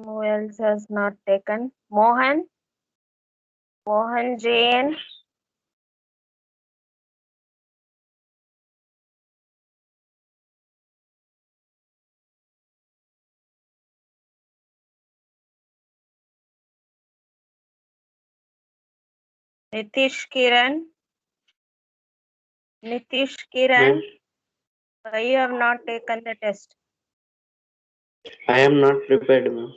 Who else has not taken? Mohan Jain. Nitish Kiran. Ma'am, Why you have not taken the test? I am not prepared, ma'am.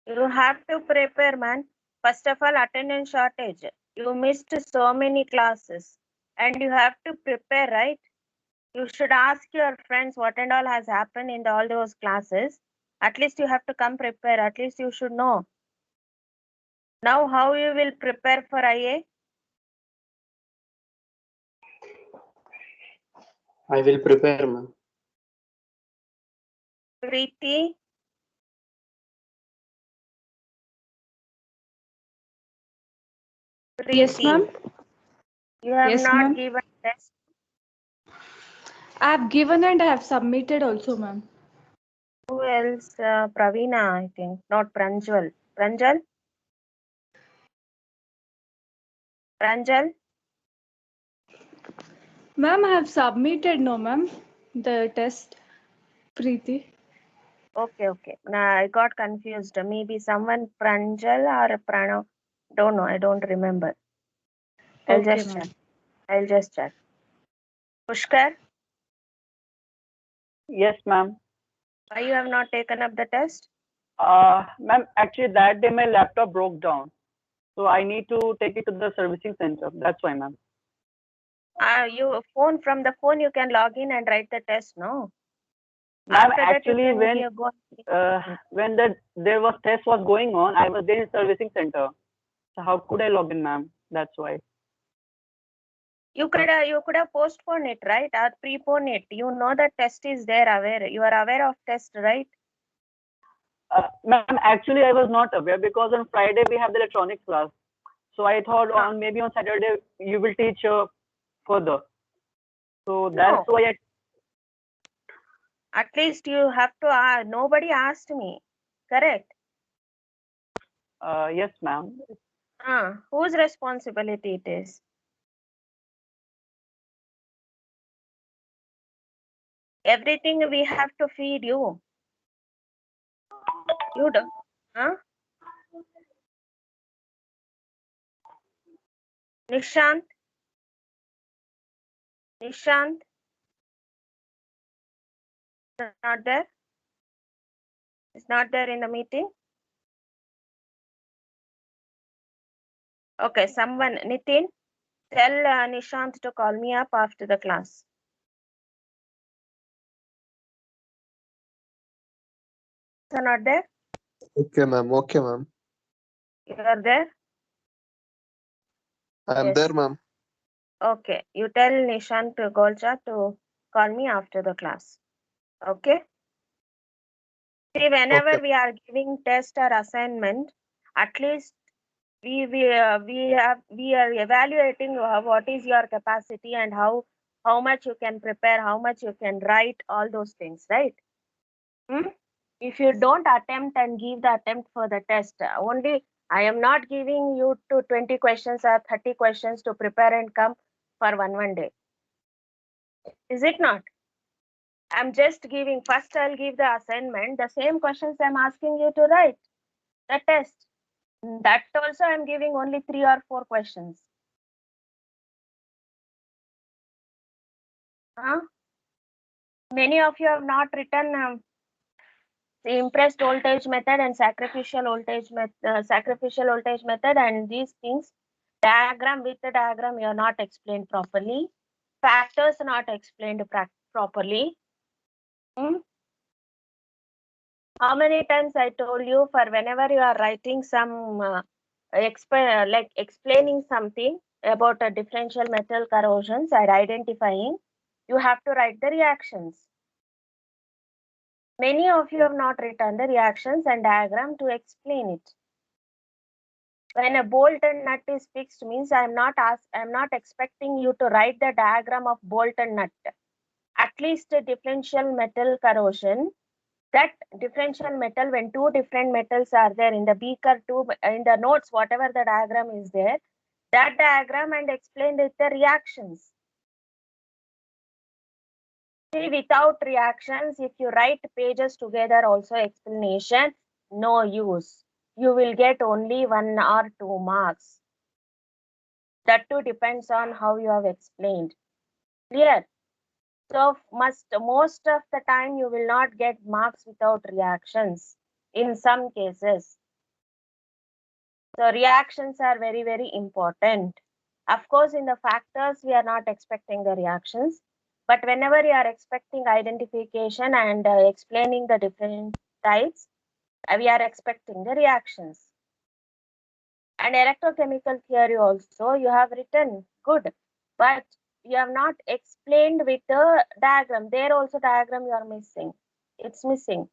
You have to prepare, man. First of all, attendance shortage. You missed so many classes and you have to prepare, right? You should ask your friends what and all has happened in all those classes. At least you have to come prepare. At least you should know. Now, how you will prepare for IA? I will prepare, ma'am. Preeti, Yes, ma'am. you have Yes, not ma'am. given test. I have given and I have submitted also, ma'am. Who else? Pravina, I think. Not Pranjal. Pranjal? Pranjal? Ma'am, I have submitted, no, ma'am. The test, Preeti. Okay. Now I got confused. Maybe someone Pranjal or Pranav. Don't know. I don't remember. I'll Okay, just ma'am. check. Pushkar, Yes, ma'am. why you have not taken up the test? Ma'am, actually that day my laptop broke down, so I need to take it to the servicing center. That's why, ma'am. You phone from the phone you can log in and write the test. No. Ma'am, After that you actually can go. uh, when there was test was going on, I was there in servicing center. So how could I log in, ma'am? That's why. You could have postponed it, right? Or prepone it. You know the test is there. You are aware of test, right? Ma'am, actually I was not aware because on Friday we have the electronics class. So I thought Huh. on maybe on Saturday you will teach further. So that's No. why At least you have to. Nobody asked me. Correct. yes, ma'am. Whose responsibility it is? Everything we have to feed you. You do. Huh? Nishant? Nishant? Not there? Is not there in the meeting? Okay, someone. Nitin? Tell Nishant to call me up after the class. Are not there? Okay, ma'am. Okay, ma'am. You are there? I am Yes. there, ma'am. Okay. You tell Nishant Golcha to call me after the class. Okay? See, whenever Okay. we are giving test or assignment, at least we are evaluating what is your capacity and how much you can prepare, how much you can write, all those things, right? Hmm? If you don't attempt and give the attempt for the test, only I am not giving you to 20 questions or 30 questions to prepare and come for one day. Is it not? I'm just giving, first I'll give the assignment, the same questions I'm asking you to write, the test. That also I'm giving only 3 or 4 questions. Huh? Many of you have not written the impressed voltage method and sacrificial voltage method and these things. Diagram with the diagram you are not explained properly. Factors not explained properly. Hmm? How many times I told you for whenever you are writing some like explaining something about a differential metal corrosions and identifying, you have to write the reactions. Many of you have not written the reactions and diagram to explain it. When a bolt and nut is fixed means I'm not expecting you to write the diagram of bolt and nut. At least a differential metal corrosion, That differential metal, when two different metals are there in the beaker, in the notes, whatever the diagram is there, that diagram and explain with the reactions. See, without reactions, if you write pages together also explanation, no use. You will get only 1 or 2 marks. That too depends on how you have explained. Clear? So most of the time you will not get marks without reactions in some cases. So reactions are very, very important. Of course, in the factors, we are not expecting the reactions. But whenever you are expecting identification and explaining the different types, we are expecting the reactions. And electrochemical theory also, you have written good, but you have not explained with the diagram. There also diagram you are missing. It's missing.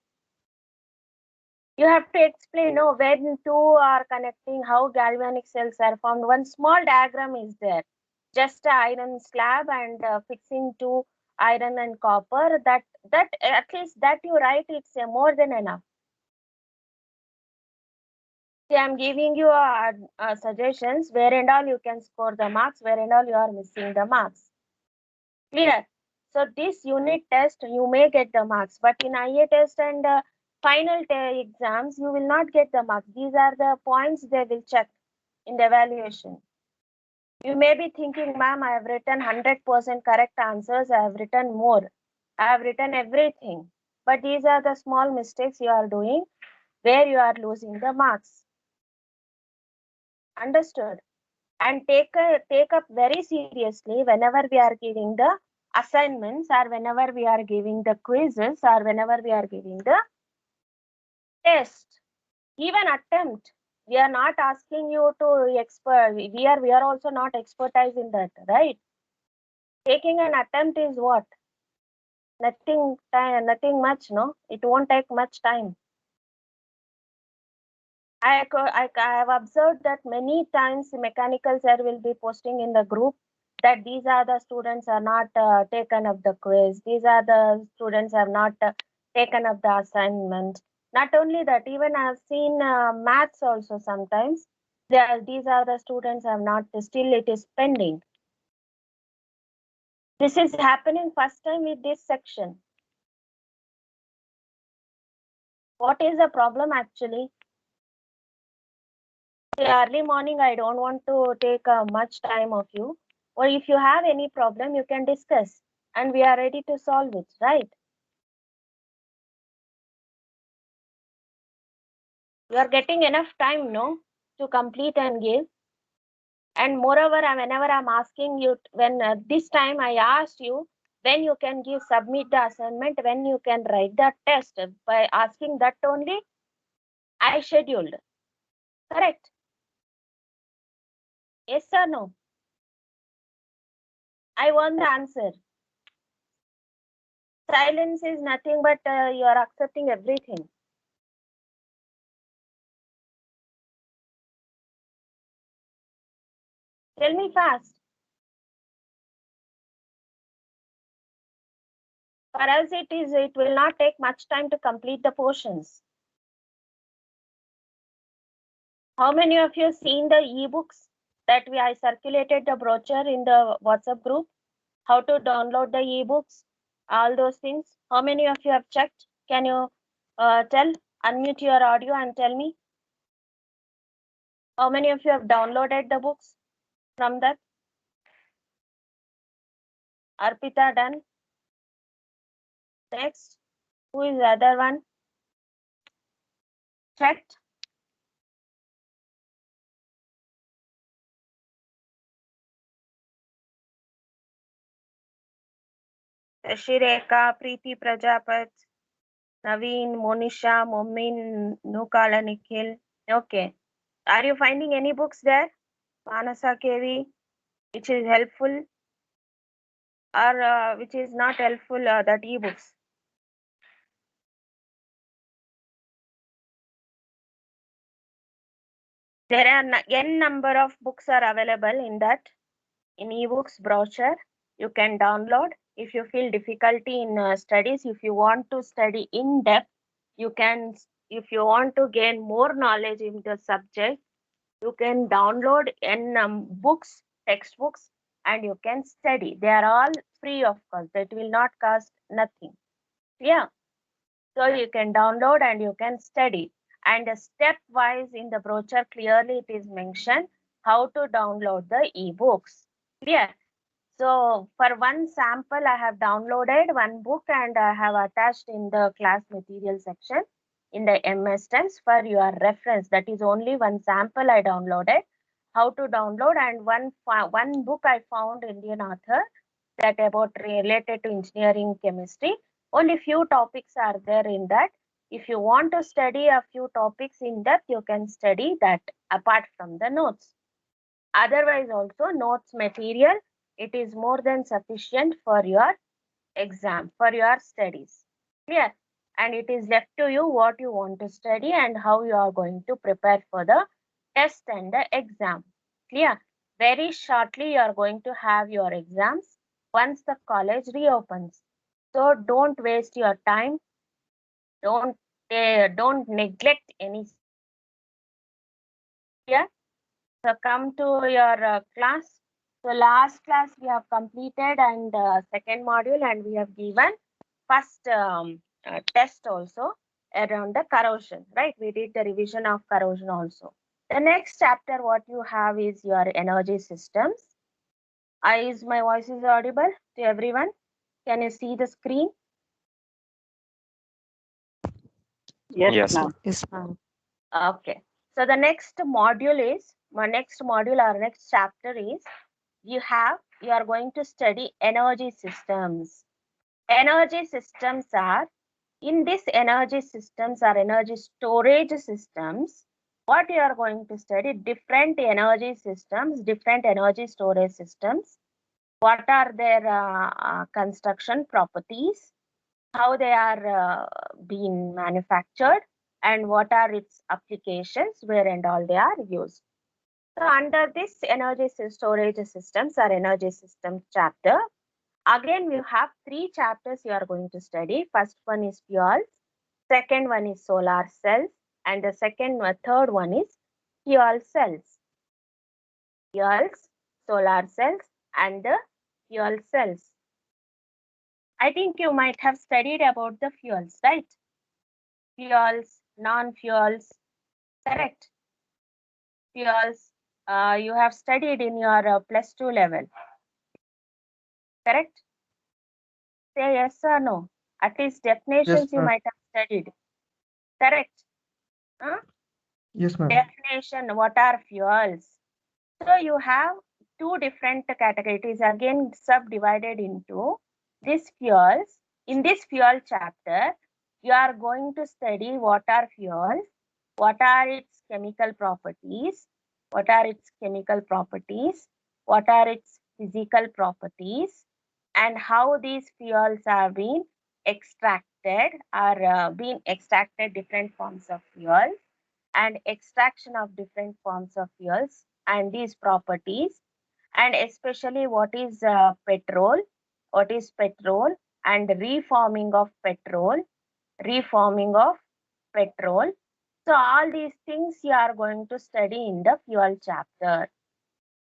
You have to explain when two are connecting, how galvanic cells are formed. One small diagram is there. Just an iron slab and fixing two iron and copper. That at least that you write, it's more than enough. See, I'm giving you suggestions where and all you can score the marks, where and all you are missing the marks. Clear? So this unit test, you may get the marks, but in IA test and final exams, you will not get the marks. These are the points they will check in the evaluation. You may be thinking, ma'am, I have written 100% correct answers. I have written more. I have written everything. But these are the small mistakes you are doing where you are losing the marks. Understood? And take up very seriously whenever we are giving the assignments or whenever we are giving the quizzes or whenever we are giving the test. Even attempt. We are not asking you to expert. We are also not expertise in that, right? Taking an attempt is what? Nothing much, no? It won't take much time. I have observed that many times mechanical sir will be posting in the group that these are the students are not taken up the quiz. These are the students have not taken up the assignment. Not only that, even I have seen maths also sometimes. These are the students have not, still it is pending. This is happening first time with this section. What is the problem actually? Early morning, I don't want to take much time of you. Or if you have any problem, you can discuss and we are ready to solve it, right? You are getting enough time, no, to complete and give. And moreover, whenever I'm asking you, when this time I asked you, when you can submit the assignment, when you can write the test, by asking that only, I scheduled. Correct? Yes or no? I want the answer. Silence is nothing but you are accepting everything. Tell me fast. For us, it will not take much time to complete the portions. How many of you seen the e-books that I circulated the brochure in the WhatsApp group? How to download the e-books, all those things. How many of you have checked? Can you unmute your audio and tell me? How many of you have downloaded the books from that? Arpita done. Next. Who is the other one? Checked. Shireka, Preeti Prajapat, Naveen, Monisha, Momin, Nukala, Nikhil. Okay. Are you finding any books there? Manasa Kevi, which is helpful or which is not helpful, that e-books? There are n number of books are available in that, in e-books brochure. You can download if you feel difficulty in studies. If you want to study in depth, You can, if you want to gain more knowledge in the subject, you can download books, textbooks, and you can study. They are all free of cost. It will not cost nothing. Yeah. So you can download and you can study. And step-wise in the brochure, clearly it is mentioned how to download the ebooks. Clear? So for one sample, I have downloaded one book and I have attached in the class material section in the MS Text for your reference. That is only one sample I downloaded. How to download, and one book I found Indian author that about related to engineering chemistry. Only few topics are there in that. If you want to study a few topics in depth, you can study that apart from the notes. Otherwise also notes material, it is more than sufficient for your exam, for your studies. Clear? And it is left to you what you want to study and how you are going to prepare for the test and the exam. Clear? Very shortly you are going to have your exams once the college reopens. So don't waste your time. Don't neglect any. Yeah. So come to your class. So last class we have completed and second module, and we have given first test also around the corrosion, right? We did the revision of corrosion also. The next chapter what you have is your energy systems. Is my voice is audible to everyone? Can you see the screen? Yes, Yes, ma'am. Yes, ma'am. Okay. So the next module is, my next module or next chapter is, you are going to study energy systems. Energy systems are, in this energy systems or energy storage systems, what you are going to study, different energy systems, different energy storage systems. What are their construction properties, how they are being manufactured, and what are its applications, where and all they are used. So under this energy storage systems or energy systems chapter, again we have three chapters you are going to study. First one is fuels, second one is solar cells, and the third one is fuel cells. Fuels, solar cells, and the fuel cells. I think you might have studied about the fuels, right? Fuels, non-fuels, correct? Fuels, you have studied in your +2 level, correct? Say yes or no. At least definitions you ma'am. might have studied, correct? Huh? Yes, ma'am. Definition, what are fuels? So you have two different categories, again subdivided into these fuels. In this fuel chapter, you are going to study what are fuels, what are its chemical properties, what are its chemical properties, what are its physical properties, and how these fuels are being extracted, are being extracted, different forms of fuel, and extraction of different forms of fuels and these properties, and especially what is petrol, and reforming of petrol, reforming of petrol. So all these things you are going to study in the fuel chapter.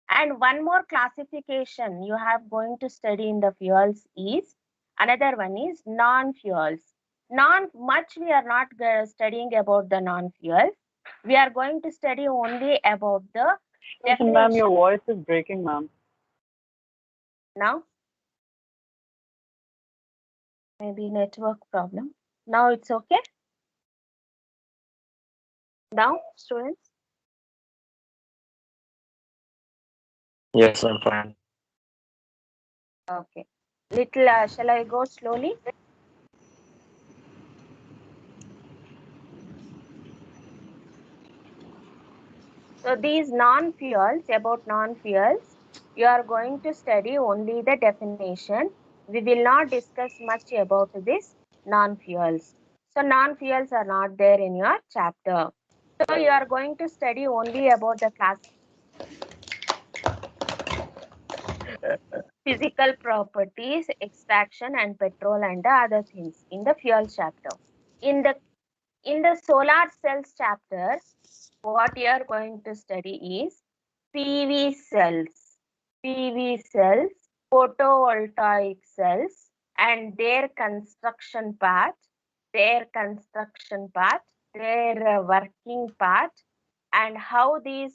And one more classification you have going to study in the fuels is, another one is non-fuels. Non much we are not studying about the non-fuels. We are going to study only about the Ma'am, definition. your voice is breaking, ma'am. Now, maybe network problem. Now it's okay. Now, students. yes, I'm fine. Okay. Little, shall I go slowly? So these non-fuels, about non-fuels, you are going to study only the definition. We will not discuss much about this non-fuels. So non-fuels are not there in your chapter. So you are going to study only about the class physical properties, extraction and petrol and the other things in the fuel chapter. In the in the solar cells chapter, what you are going to study is PV cells, photovoltaic cells, and their construction path, their working path, and how this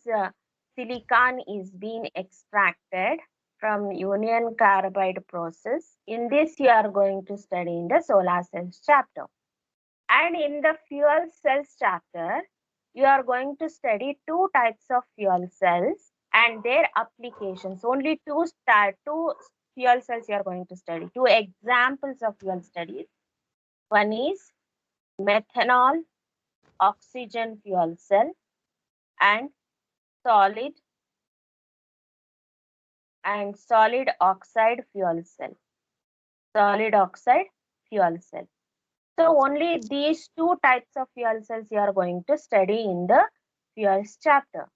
silicon is being extracted from union carbide process. In this, you are going to study in the solar cells chapter. And in the fuel cells chapter, you are going to study two types of fuel cells and their applications. Only two fuel cells you are going to study. Two examples of fuel studies. One is methanol oxygen fuel cell and solid oxide fuel cell. Solid oxide fuel cell. So only these two types of fuel cells you are going to study in the fuels chapter.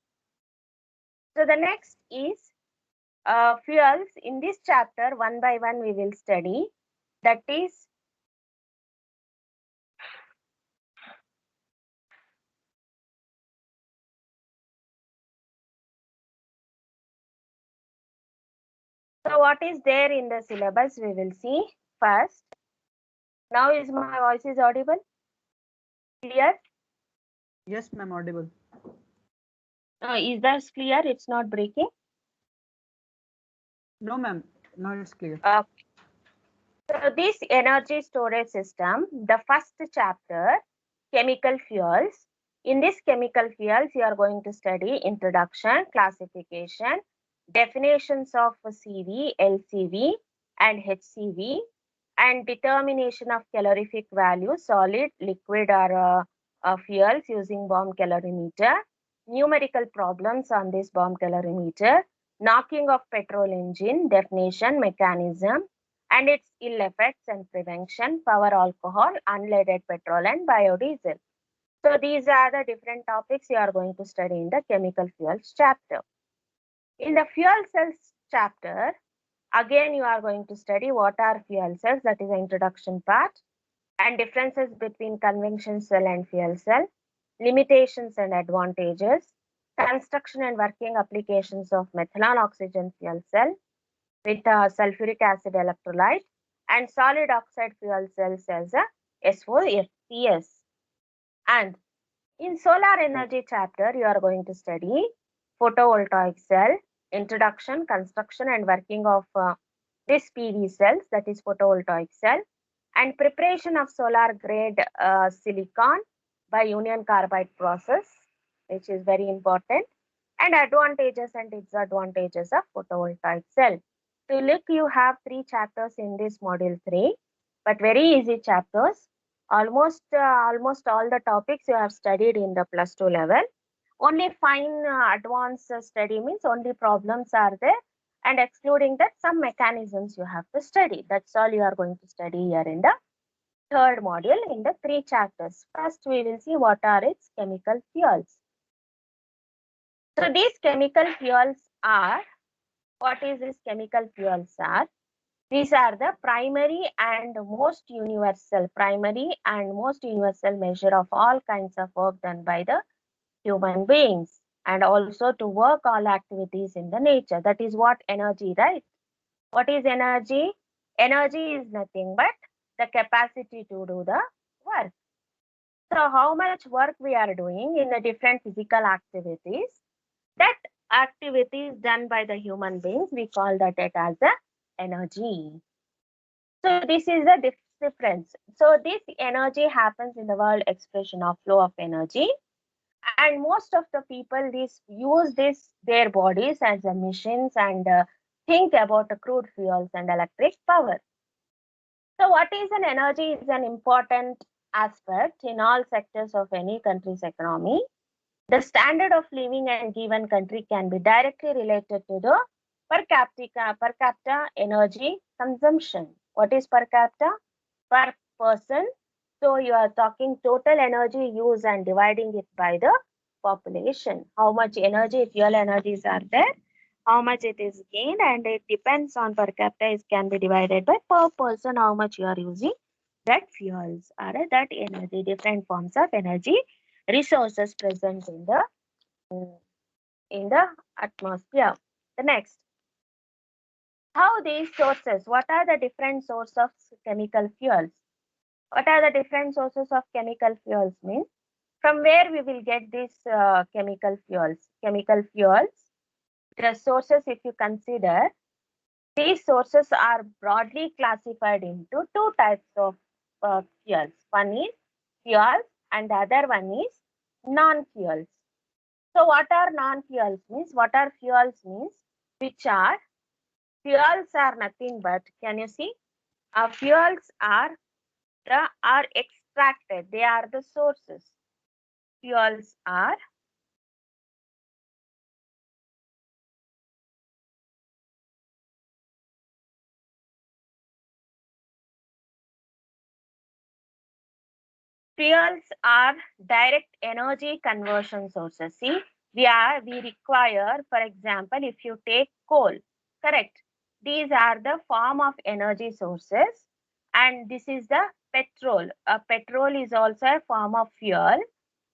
So the next is fuels. In this chapter, one by one we will study. That is so what is there in the syllabus we will see first. Now is my voice is audible? Clear? Yes, ma'am, audible. Is that clear? It's not breaking? No, ma'am. Now it's clear. So this energy storage system, the first chapter, chemical fuels. In this chemical fuels, you are going to study introduction, classification, definitions of CV, LCV, and HCV, and determination of calorific value, solid, liquid, or fuels using bomb calorimeter, numerical problems on this bomb calorimeter, knocking of petrol engine, definition, mechanism, and its ill effects and prevention, power alcohol, unleaded petrol, and biodiesel. So these are the different topics you are going to study in the chemical fuels chapter. In the fuel cells chapter, again you are going to study what are fuel cells, that is the introduction part, and differences between conventional cell and fuel cell, limitations and advantages, construction and working applications of methanol oxygen fuel cell with sulfuric acid electrolyte, and solid oxide fuel cells as a SOFCS. And in solar energy chapter, you are going to study photovoltaic cell, introduction, construction, and working of this PV cells, that is photovoltaic cell, and preparation of solar grade silicon by union carbide process, which is very important, and advantages and disadvantages of photovoltaic cell. So look, you have 3 chapters in this module 3, but very easy chapters. Almost all the topics you have studied in the plus 2 level. Only fine advanced study means only problems are there, and excluding that some mechanisms you have to study. That's all you are going to study here in the third module in the 3 chapters. First we will see what are its chemical fuels. So these chemical fuels are, what is this chemical fuels are? These are the primary and most universal measure of all kinds of work done by the human beings, and also to work all activities in the nature. That is what energy, right? What is energy? Energy is nothing but the capacity to do the work. So how much work we are doing in the different physical activities, that activity is done by the human beings, we call that it as the energy. So this is the difference. So this energy happens in the world expression of flow of energy, and most of the people use their bodies as a machines and think about the crude fuels and electric power. So what is an energy is an important aspect in all sectors of any country's economy. The standard of living in a given country can be directly related to the per capita energy consumption. What is per capita? Per person. So you are talking total energy use and dividing it by the population. How much energy, fuel energies are there, how much it is gained, and it depends on per capita. It can be divided by per person how much you are using that fuels or that energy, different forms of energy resources present in the atmosphere. The next, how these sources, what are the different sources of chemical fuels? What are the different sources of chemical fuels means? From where we will get these chemical fuels? Chemical fuels, the sources, if you consider, these sources are broadly classified into two types of fuels. One is fuels and the other one is non-fuels. So what are non-fuels means? What are fuels means? Which are fuels are nothing but, can you see? Fuels are extracted. They are the sources. Fuels are direct energy conversion sources. See, we require, for example, if you take coal, correct? These are the form of energy sources, and this is the petrol. Petrol is also a form of fuel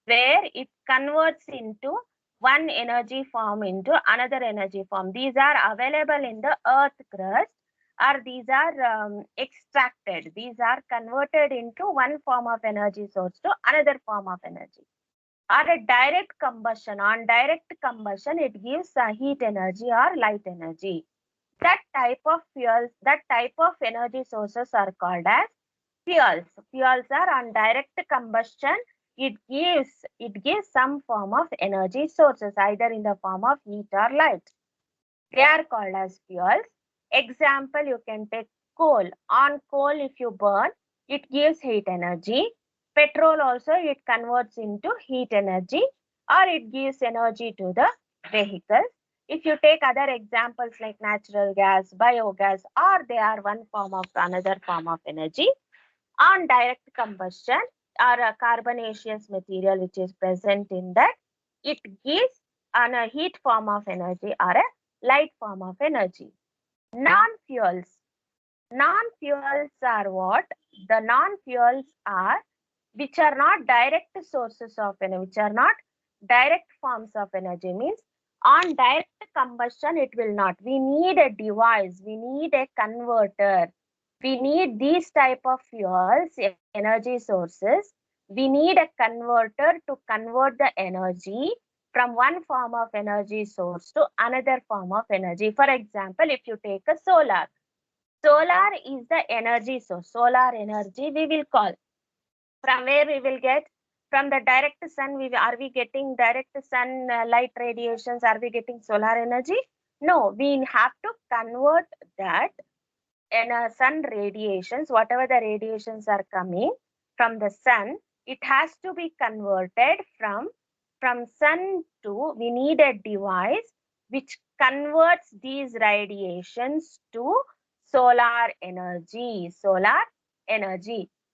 where it converts into one energy form into another energy form. These are available in the earth crust, or these are extracted. These are converted into one form of energy source to another form of energy. Or a direct combustion. On direct combustion, it gives heat energy or light energy. That type of fuels, that type of energy sources are called as fuels. Fuels are on direct combustion. It gives some form of energy sources, either in the form of heat or light. They are called as fuels. Example, you can take coal. On coal, if you burn, it gives heat energy. Petrol also, it converts into heat energy, or it gives energy to the vehicles. If you take other examples like natural gas, biogas, or they are one form of another form of energy. On direct combustion, or a carbonaceous material which is present in that, it gives a heat form of energy or a light form of energy. Non-fuels. Non-fuels are what? The non-fuels are which are not direct sources of energy, which are not direct forms of energy. Means on direct combustion, it will not. We need a device, we need a converter. We need these type of fuels, energy sources. We need a converter to convert the energy from one form of energy source to another form of energy. For example, if you take a solar, solar is the energy source. Solar energy we will call. From where we will get? From the direct sun. Are we getting direct sun light radiations? Are we getting solar energy? No, we have to convert that in sun radiations, whatever the radiations are coming from the sun, it has to be converted from sun to, we need a device which converts these radiations to solar energy.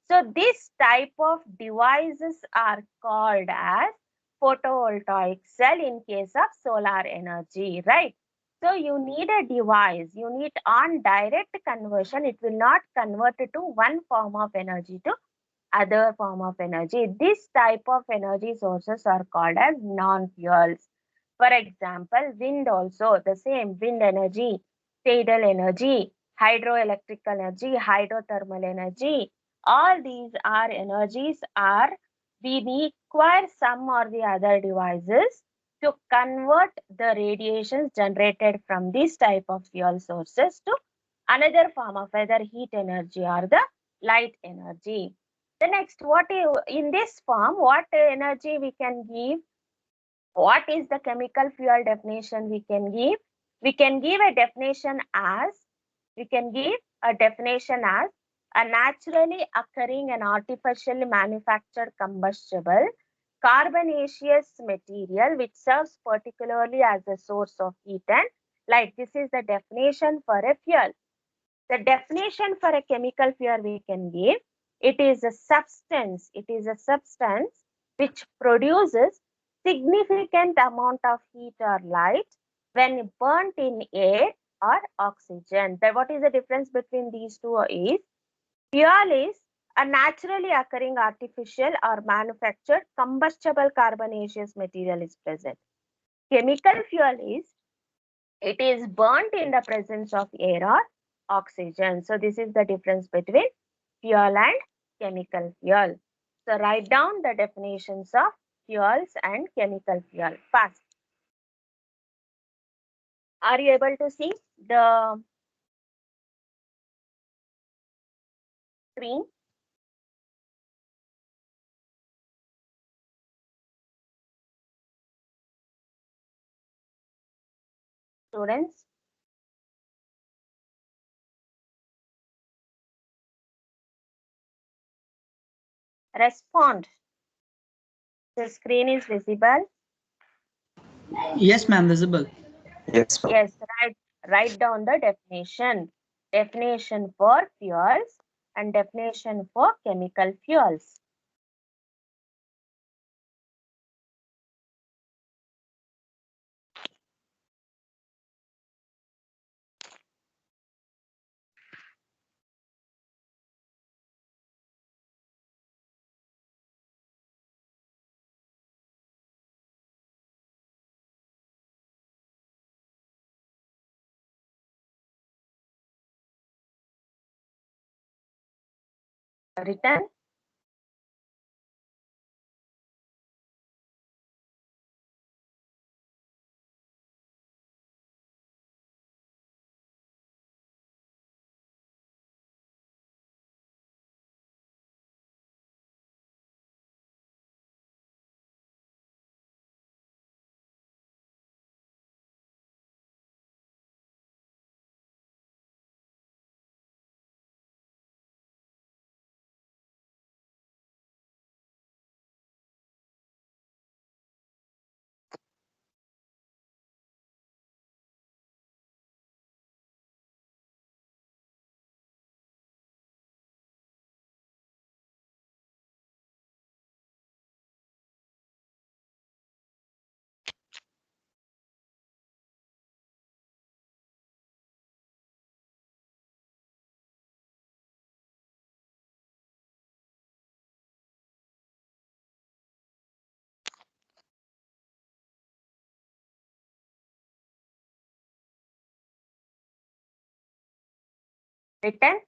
So this type of devices are called as photovoltaic cell in case of solar energy, right? So you need a device, you need on direct conversion, it will not convert it to one form of energy to other form of energy. This type of energy sources are called as non-fuels. For example, wind also, the same wind energy, tidal energy, hydroelectric energy, hydrothermal energy. All these are energies we require some or the other devices to convert the radiations generated from this type of fuel sources to another form of either heat energy or the light energy. The next, in this form, what energy we can give? What is the chemical fuel definition we can give? We can give a definition as a naturally occurring and artificially manufactured combustible carbonaceous material which serves particularly as a source of heat and light. This is the definition for a fuel. The definition for a chemical fuel we can give, it is a substance which produces significant amount of heat or light when burnt in air or oxygen. What is the difference between these two is, fuel is A naturally occurring artificial or manufactured combustible carbonaceous material is present. Chemical fuel is, it is burnt in the presence of air or oxygen. So this is the difference between fuel and chemical fuel. So write down the definitions of fuels and chemical fuel fast. Are you able to see the screen? Students? Respond. The screen is visible. Yes, ma'am, visible. Yes, ma'am. Yes, write down the definition. Definition for fuels and definition for chemical fuels. Written. Written.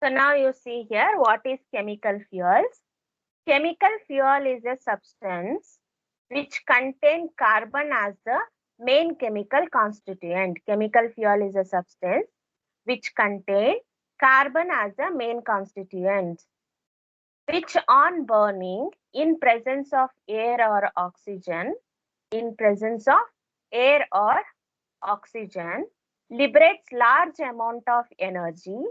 So now you see here what is chemical fuels. Chemical fuel is a substance which contain carbon as the main chemical constituent. Chemical fuel is a substance which contain carbon as the main constituent, which on burning in presence of air or oxygen, liberates large amount of energy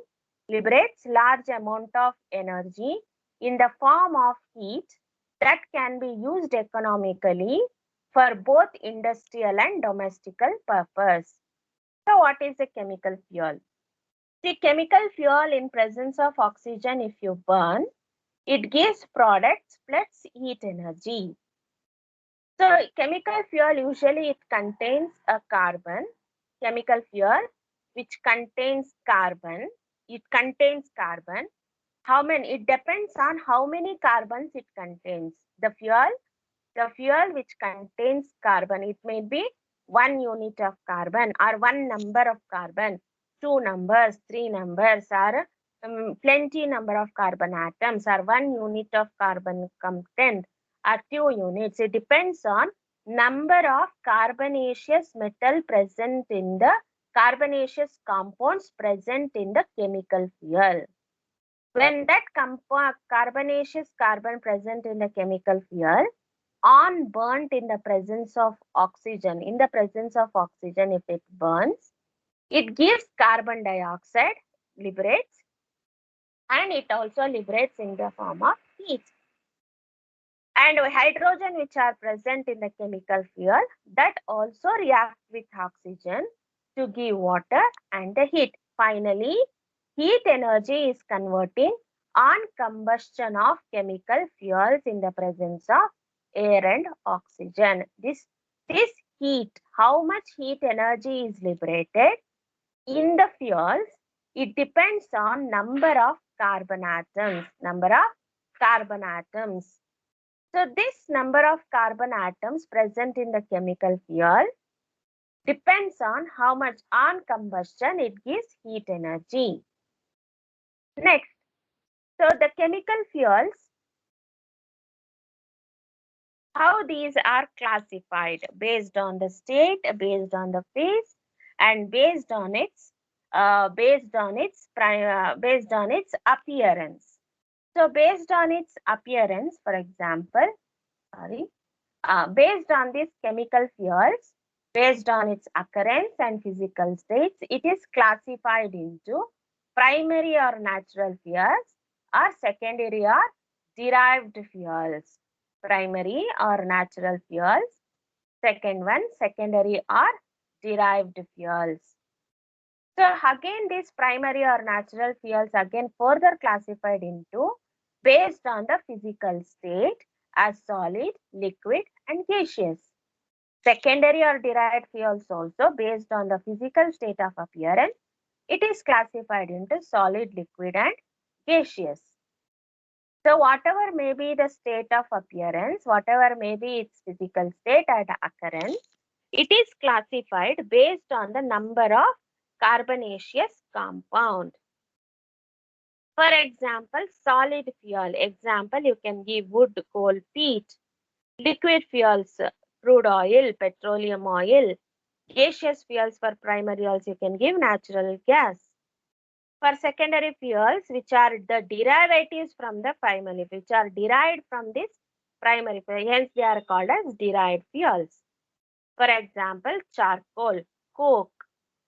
in the form of heat that can be used economically for both industrial and domestical purpose. So what is a chemical fuel? See, chemical fuel in presence of oxygen, if you burn, it gives products plus heat energy. So chemical fuel usually it contains a carbon. Chemical fuel which contains carbon. It contains carbon. How many? It depends on how many carbons it contains. The fuel which contains carbon, it may be 1 unit of carbon or one number of carbon, 2 numbers, 3 numbers, or plenty number of carbon atoms, or 1 unit of carbon content, or 2 units. It depends on number of carbonaceous metal present in the carbonaceous compounds present in the chemical fuel. When that carbonaceous carbon present in the chemical fuel on burnt in the presence of oxygen, if it burns, it gives carbon dioxide, liberates, and it also liberates in the form of heat. And hydrogen which are present in the chemical fuel that also react with oxygen to give water and the heat. Finally, heat energy is converting on combustion of chemical fuels in the presence of air and oxygen. This heat, how much heat energy is liberated in the fuels, it depends on number of carbon atoms. So this number of carbon atoms present in the chemical fuel depends on how much on combustion it gives heat energy. Next, so the chemical fuels, how these are classified based on the state, based on the phase, and based on its appearance. So based on its appearance, for example, based on these chemical fuels, based on its occurrence and physical states, it is classified into primary or natural fuels or secondary or derived fuels. Primary or natural fuels. Second one, secondary or derived fuels. So again, these primary or natural fuels again further classified into based on the physical state as solid, liquid and gaseous. Secondary or derived fuels also based on the physical state of appearance, it is classified into solid, liquid and gaseous. So whatever may be the state of appearance, whatever may be its physical state and occurrence, it is classified based on the number of carbonaceous compound. For example, solid fuel. Example, you can give wood, coal, peat. Liquid fuels, crude oil, petroleum oil. Gaseous fuels for primary fuels, you can give natural gas. For secondary fuels, which are the derivatives from the primary, which are derived from this primary fuel, hence they are called as derived fuels. For example, charcoal, coke,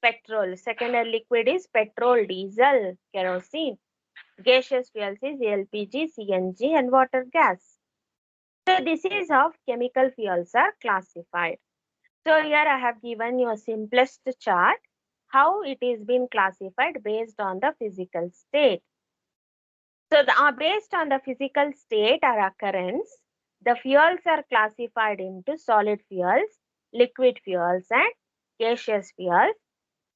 petrol. Secondary liquid is petrol, diesel, kerosene. Gaseous fuels is LPG, CNG and water gas. So this is how chemical fuels are classified. So here I have given you a simplest chart how it is been classified based on the physical state. So based on the physical state or occurrence, the fuels are classified into solid fuels, liquid fuels and gaseous fuels.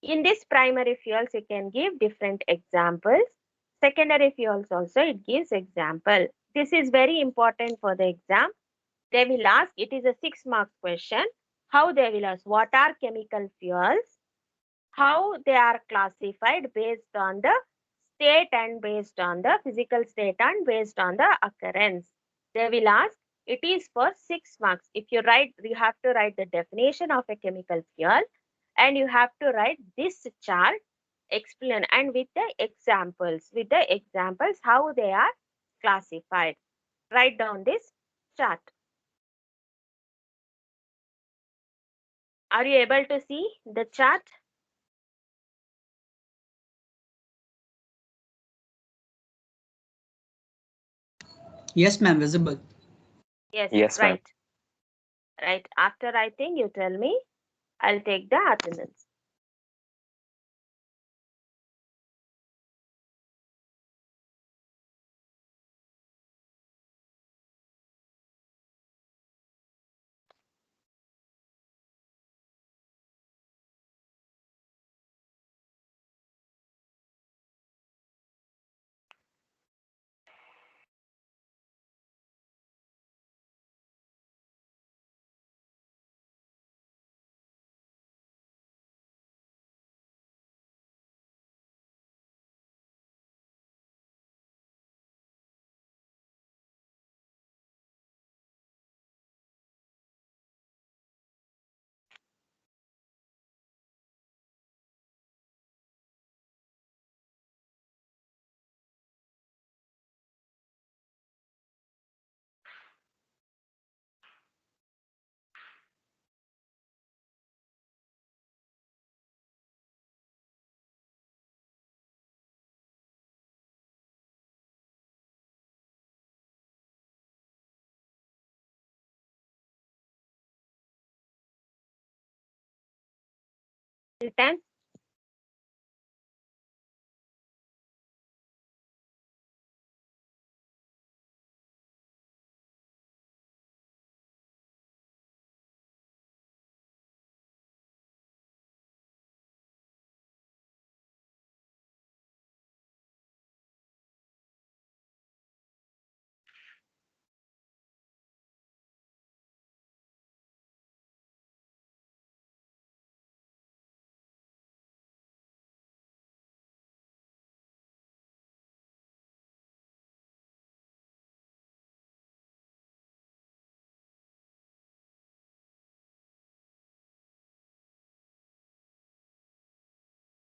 In this primary fuels, you can give different examples. Secondary fuels also, it gives example. This is very important for the exam. They will ask, it is a 6 marks question. How they will ask, what are chemical fuels? How they are classified based on the state and based on the physical state and based on the occurrence. They will ask, it is for 6 marks. If you write, you have to write the definition of a chemical fuel and you have to write this chart, explain and with the examples how they are classified. Write down this chart. Are you able to see the chart? Yes, ma'am, visible. Yes, Yes, ma'am. right. Right. After writing, you tell me. I'll take the attendance. Written?